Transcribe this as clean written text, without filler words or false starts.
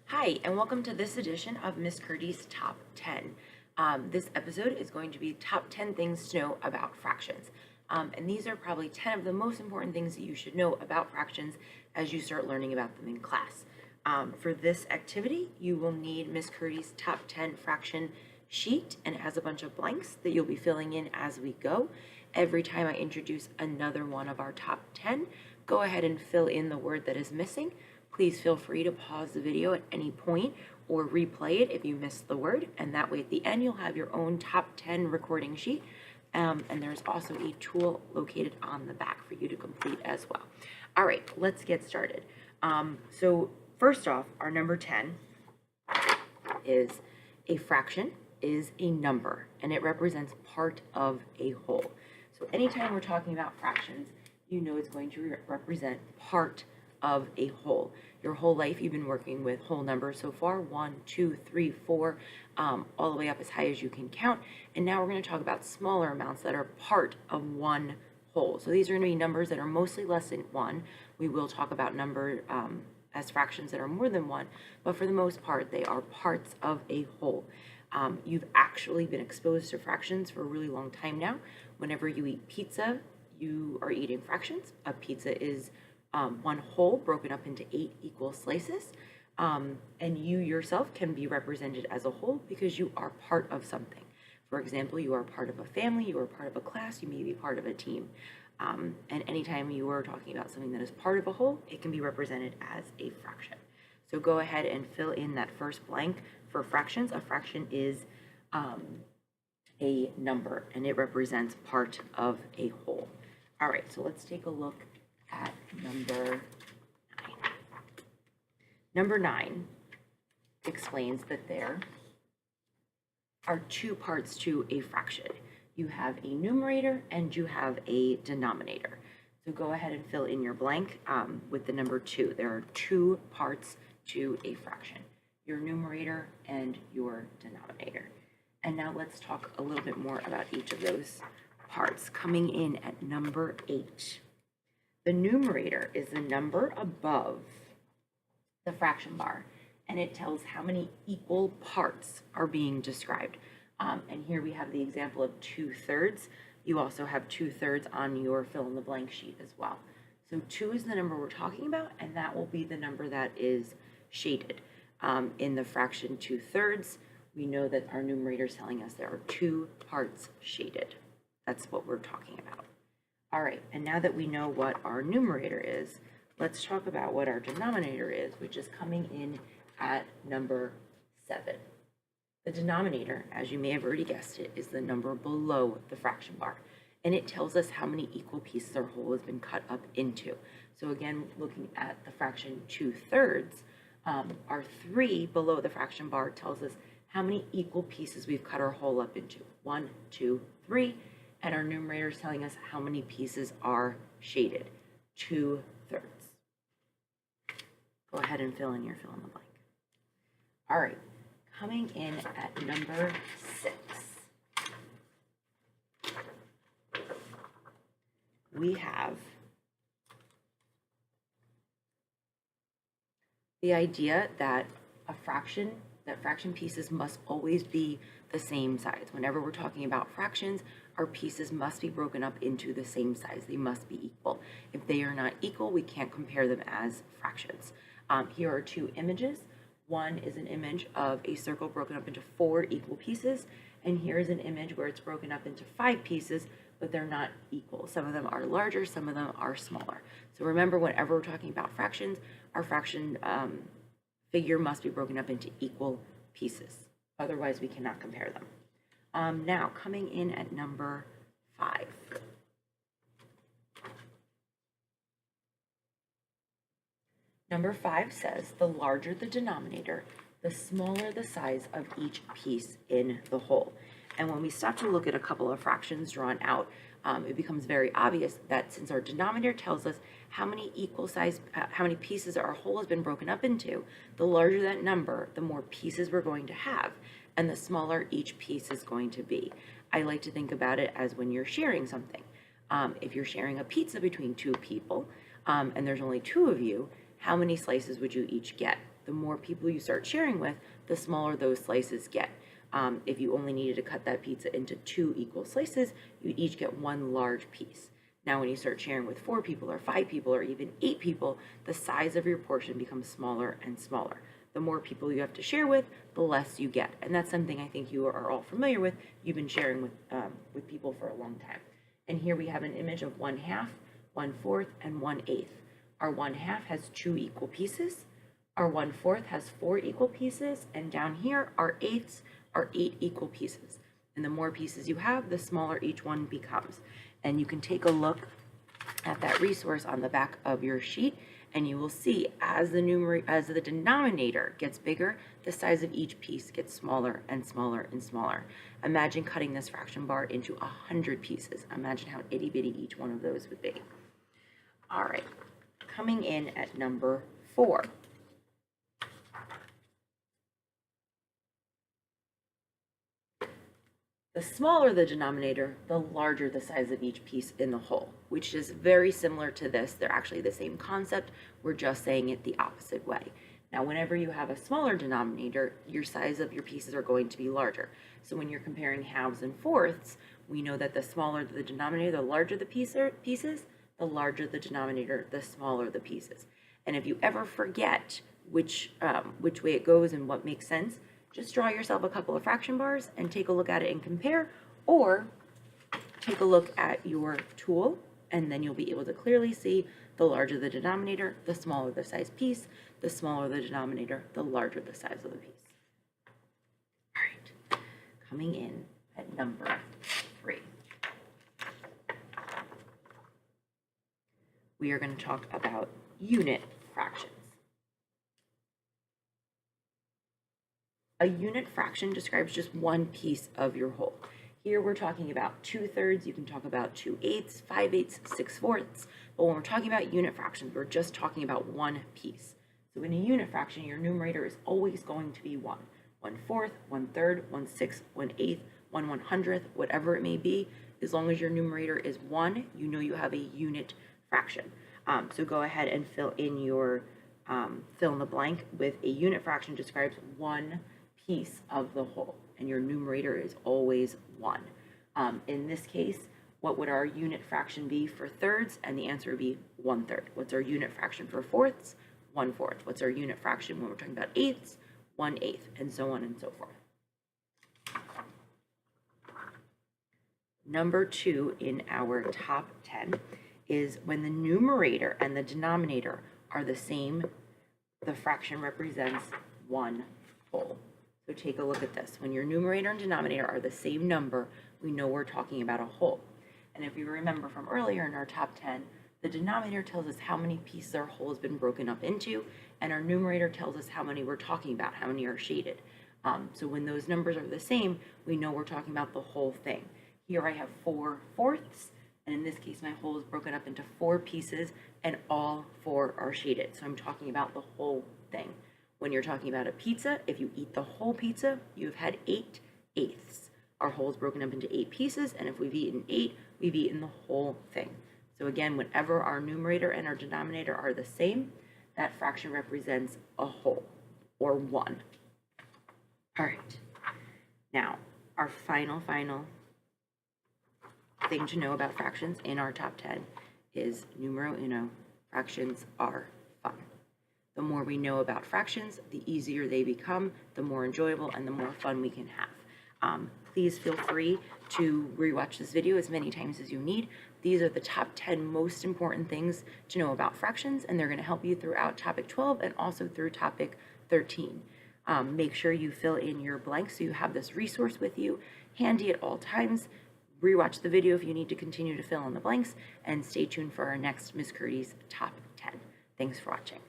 Hi, and welcome to this edition of Miss Curti's Top 10. This episode is going to be top 10 things to know about fractions. And these are probably 10 of the most important things that you should know about fractions as you start learning about them in class. For this activity, you will need Miss Curti's Top 10 fraction sheet, and it has a bunch of blanks that you'll be filling in as we go. Every time I introduce another one of our top 10, go ahead and fill in the word that is missing. Please feel free to pause the video at any point or replay it if you missed the word, and that way at the end you'll have your own top 10 recording sheet. And there's also a tool located on the back for you to complete as well. All right, let's get started. So first off, our number 10 is a fraction is a number, and it represents part of a whole. So anytime we're talking about fractions, you know it's going to represent part of a whole. Your whole life you've been working with whole numbers so far, 1, 2, 3, 4, all the way up as high as you can count. And now we're going to talk about smaller amounts that are part of one whole. So these are going to be numbers that are mostly less than 1. We will talk about number as fractions that are more than 1, but for the most part, they are parts of a whole. You've actually been exposed to fractions for a really long time now. Whenever you eat pizza, you are eating fractions. A pizza is one whole broken up into 8 equal slices, and you yourself can be represented as a whole because you are part of something. For example, you are part of a family, you are part of a class, you may be part of a team. And anytime you are talking about something that is part of a whole, it can be represented as a fraction. So go ahead and fill in that first blank for fractions. A fraction is a number, and it represents part of a whole. All right, so let's take a look at number 9. Number 9 explains that there are two parts to a fraction. You have a numerator and you have a denominator. So go ahead and fill in your blank with the number 2. There are two parts to a fraction, your numerator and your denominator. And now let's talk a little bit more about each of those parts. Coming in at number 8. The numerator is the number above the fraction bar, and it tells how many equal parts are being described. And here we have the example of 2/3. You also have 2/3 on your fill in the blank sheet as well. So 2 is the number we're talking about, and that will be the number that is shaded. In the fraction 2/3, we know that our numerator is telling us there are 2 parts shaded. That's what we're talking about. All right, and now that we know what our numerator is, let's talk about what our denominator is, which is coming in at number 7. The denominator, as you may have already guessed it, is the number below the fraction bar, and it tells us how many equal pieces our whole has been cut up into. So again, looking at the fraction 2/3, our 3 below the fraction bar tells us how many equal pieces we've cut our whole up into. 1, 2, 3. And our numerator is telling us how many pieces are shaded, 2/3. Go ahead and fill in your fill in the blank. All right, coming in at number 6. We have the idea that fraction pieces must always be the same size. Whenever we're talking about fractions, our pieces must be broken up into the same size. They must be equal. If they are not equal, we can't compare them as fractions. Here are 2 images. One is an image of a circle broken up into 4 equal pieces, and here is an image where it's broken up into 5 pieces, but they're not equal. Some of them are larger, some of them are smaller. So remember, whenever we're talking about fractions, our fraction figure must be broken up into equal pieces. Otherwise, we cannot compare them. Now, coming in at number 5. Number 5 says, the larger the denominator, the smaller the size of each piece in the whole. And when we start to look at a couple of fractions drawn out, it becomes very obvious that since our denominator tells us how many how many pieces our whole has been broken up into, the larger that number, the more pieces we're going to have, and the smaller each piece is going to be. I like to think about it as when you're sharing something. If you're sharing a pizza between 2 people, and there's only 2 of you, how many slices would you each get? the more people you start sharing with, the smaller those slices get. If you only needed to cut that pizza into 2 equal slices, you each get 1 large piece. Now, when you start sharing with 4 people or 5 people or even 8 people, the size of your portion becomes smaller and smaller. The more people you have to share with, the less you get. And that's something I think you are all familiar with. You've been sharing with people for a long time. And here we have an image of 1/2, 1/4, and 1/8. Our 1/2 has 2 equal pieces. Our 1/4 has 4 equal pieces. And down here, our 8ths are 8 equal pieces. And the more pieces you have, the smaller each one becomes. And you can take a look at that resource on the back of your sheet, and you will see as the denominator gets bigger, the size of each piece gets smaller and smaller and smaller. Imagine cutting this fraction bar into 100 pieces. Imagine how itty bitty each one of those would be. All right, coming in at number 4. The smaller the denominator, the larger the size of each piece in the whole, which is very similar to this. They're actually the same concept. We're just saying it the opposite way. Now, whenever you have a smaller denominator, your size of your pieces are going to be larger. So when you're comparing halves and fourths, we know that the smaller the denominator, the larger the pieces, the larger the denominator, the smaller the pieces. And if you ever forget which way it goes and what makes sense, just draw yourself a couple of fraction bars and take a look at it and compare, or take a look at your tool, and then you'll be able to clearly see the larger the denominator, the smaller the size piece, the smaller the denominator, the larger the size of the piece. All right, coming in at number 3. We are going to talk about unit fractions. A unit fraction describes just one piece of your whole. Here we're talking about 2/3, you can talk about 2/8, 5/8, 6/4, but when we're talking about unit fractions, we're just talking about one piece. So in a unit fraction, your numerator is always going to be 1. 1/4, 1/3, 1/6, 1/8, 1/100th, whatever it may be. As long as your numerator is 1, you know you have a unit fraction. So go ahead and fill in the blank with a unit fraction describes one piece of the whole, and your numerator is always 1. In this case, what would our unit fraction be for thirds? And the answer would be 1/3. What's our unit fraction for fourths? 1/4. What's our unit fraction when we're talking about eighths? 1/8, and so on and so forth. Number 2 in our top 10 is when the numerator and the denominator are the same, the fraction represents one whole. So take a look at this. When your numerator and denominator are the same number, we know we're talking about a whole. And if you remember from earlier in our top 10, the denominator tells us how many pieces our whole has been broken up into, and our numerator tells us how many we're talking about, how many are shaded. So when those numbers are the same, we know we're talking about the whole thing. Here I have 4/4, and in this case, my whole is broken up into 4 pieces, and all 4 are shaded. So I'm talking about the whole thing. When you're talking about a pizza, if you eat the whole pizza, you've had 8/8. Our whole is broken up into 8 pieces, and if we've eaten 8, we've eaten the whole thing. So again, whenever our numerator and our denominator are the same, that fraction represents a whole, or 1. All right. Now, our final thing to know about fractions in our top 10 is numero uno, fractions are fun. The more we know about fractions, the easier they become, the more enjoyable and the more fun we can have. Please feel free to rewatch this video as many times as you need. These are the top 10 most important things to know about fractions, and they're going to help you throughout topic 12 and also through topic 13. Make sure you fill in your blanks so you have this resource with you, handy at all times. Rewatch the video if you need to continue to fill in the blanks, and stay tuned for our next Miss Curti's top 10. Thanks for watching.